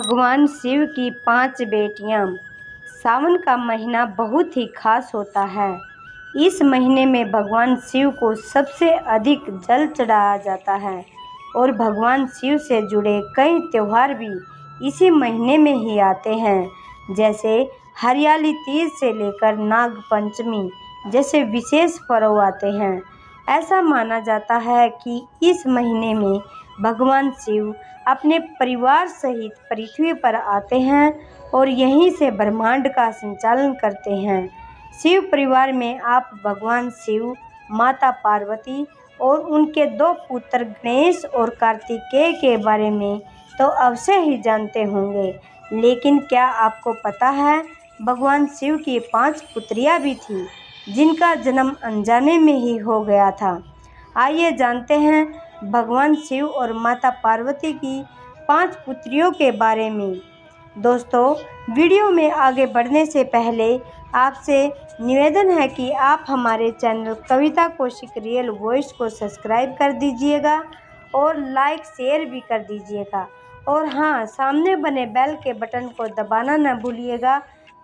भगवान शिव की 5 बेटियां। सावन का महीना बहुत ही खास होता है। इस महीने में भगवान शिव को सबसे अधिक जल चढ़ाया जाता है और भगवान शिव से जुड़े कई त्यौहार भी इसी महीने में ही आते हैं। जैसे हरियाली तीज से लेकर नाग पंचमी जैसे विशेष पर्व आते हैं। ऐसा माना जाता है कि इस महीने में भगवान शिव अपने परिवार सहित पृथ्वी पर आते हैं और यहीं से ब्रह्मांड का संचालन करते हैं। शिव परिवार में आप भगवान शिव, माता पार्वती और उनके 2 पुत्र गणेश और कार्तिकेय के बारे में तो अवश्य ही जानते होंगे, लेकिन क्या आपको पता है भगवान शिव की 5 पुत्रियां भी थीं जिनका जन्म अनजाने में ही हो गया था। आइए जानते हैं भगवान शिव और माता पार्वती की 5 पुत्रियों के बारे में। दोस्तों, वीडियो में आगे बढ़ने से पहले आपसे निवेदन है कि आप हमारे चैनल कविता कौशिक रियल वॉइस को सब्सक्राइब कर दीजिएगा और लाइक शेयर भी कर दीजिएगा। और हाँ, सामने बने बेल के बटन को दबाना न भूलिएगा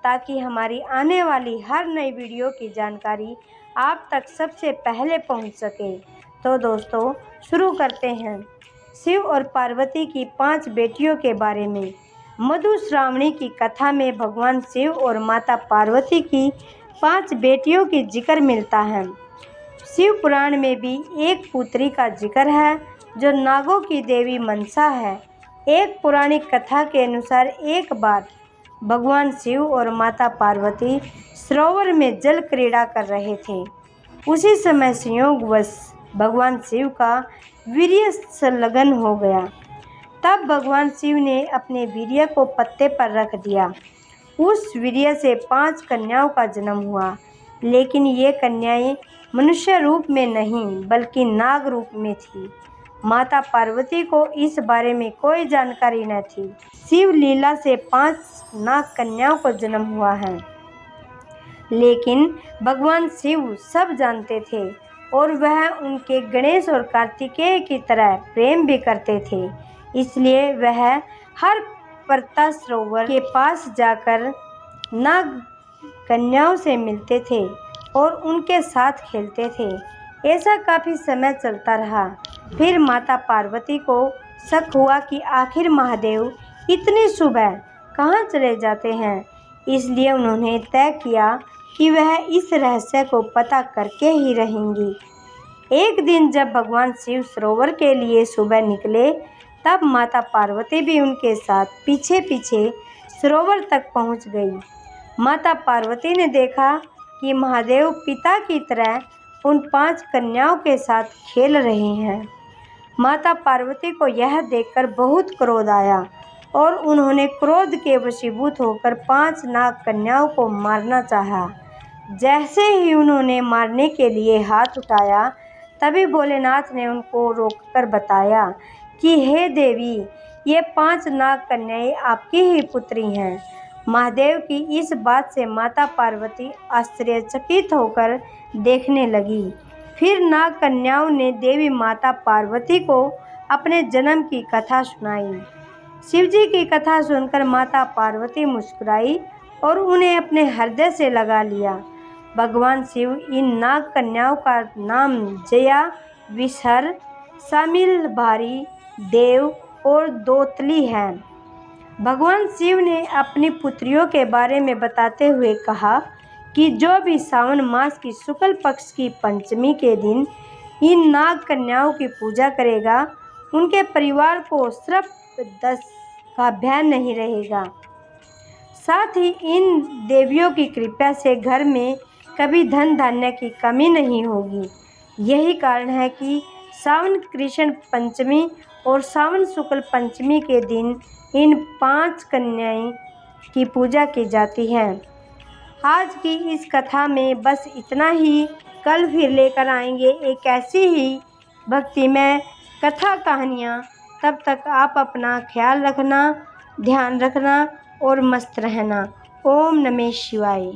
ताकि हमारी आने वाली हर नई वीडियो की जानकारी आप तक सबसे पहले पहुंच सके। तो दोस्तों, शुरू करते हैं शिव और पार्वती की 5 बेटियों के बारे में। मधुश्रावणी की कथा में भगवान शिव और माता पार्वती की 5 बेटियों की जिक्र मिलता है। शिव पुराण में भी एक पुत्री का जिक्र है जो नागों की देवी मनसा है। एक पौराणिक कथा के अनुसार एक बार भगवान शिव और माता पार्वती सरोवर में जल क्रीड़ा कर रहे थे। उसी समय संयोगवश भगवान शिव का वीर्य संलग्न हो गया। तब भगवान शिव ने अपने वीर्य को पत्ते पर रख दिया। उस वीर्य से 5 कन्याओं का जन्म हुआ, लेकिन ये कन्याएं मनुष्य रूप में नहीं बल्कि नाग रूप में थी। माता पार्वती को इस बारे में कोई जानकारी न थी। शिव लीला से 5 नाग कन्याओं को जन्म हुआ है, लेकिन भगवान शिव सब जानते थे और वह उनके गणेश और कार्तिकेय की तरह प्रेम भी करते थे। इसलिए वह हर पर्ता सरोवर के पास जाकर नाग कन्याओं से मिलते थे और उनके साथ खेलते थे। ऐसा काफ़ी समय चलता रहा। फिर माता पार्वती को शक हुआ कि आखिर महादेव इतनी सुबह कहाँ चले जाते हैं। इसलिए उन्होंने तय किया कि वह इस रहस्य को पता करके ही रहेंगी। एक दिन जब भगवान शिव सरोवर के लिए सुबह निकले, तब माता पार्वती भी उनके साथ पीछे पीछे सरोवर तक पहुंच गई। माता पार्वती ने देखा कि महादेव पिता की तरह उन 5 कन्याओं के साथ खेल रहे हैं। माता पार्वती को यह देखकर बहुत क्रोध आया और उन्होंने क्रोध के वशीभूत होकर 5 नाग कन्याओं को मारना चाहा। जैसे ही उन्होंने मारने के लिए हाथ उठाया, तभी भोलेनाथ ने उनको रोककर बताया कि हे देवी, ये 5 नाग कन्याएं आपकी ही पुत्री हैं। महादेव की इस बात से माता पार्वती आश्चर्यचकित होकर देखने लगी। फिर नाग कन्याओं ने देवी माता पार्वती को अपने जन्म की कथा सुनाई। शिवजी की कथा सुनकर माता पार्वती मुस्कुराई और उन्हें अपने हृदय से लगा लिया। भगवान शिव इन नाग कन्याओं का नाम जया, विषहर, शामिलभारी, देव और दोतली है। भगवान शिव ने अपनी पुत्रियों के बारे में बताते हुए कहा कि जो भी सावन मास की शुक्ल पक्ष की पंचमी के दिन इन नाग कन्याओं की पूजा करेगा, उनके परिवार को सर्प दंश का भय नहीं रहेगा। साथ ही इन देवियों की कृपा से घर में कभी धन धान्य की कमी नहीं होगी। यही कारण है कि सावन कृष्ण पंचमी और सावन शुक्ल पंचमी के दिन इन 5 कन्याएं की पूजा की जाती है। आज की इस कथा में बस इतना ही। कल फिर लेकर आएंगे एक ऐसी ही भक्तिमय कथा कहानियाँ। तब तक आप अपना ख्याल रखना, ध्यान रखना और मस्त रहना। ओम नमः शिवाय।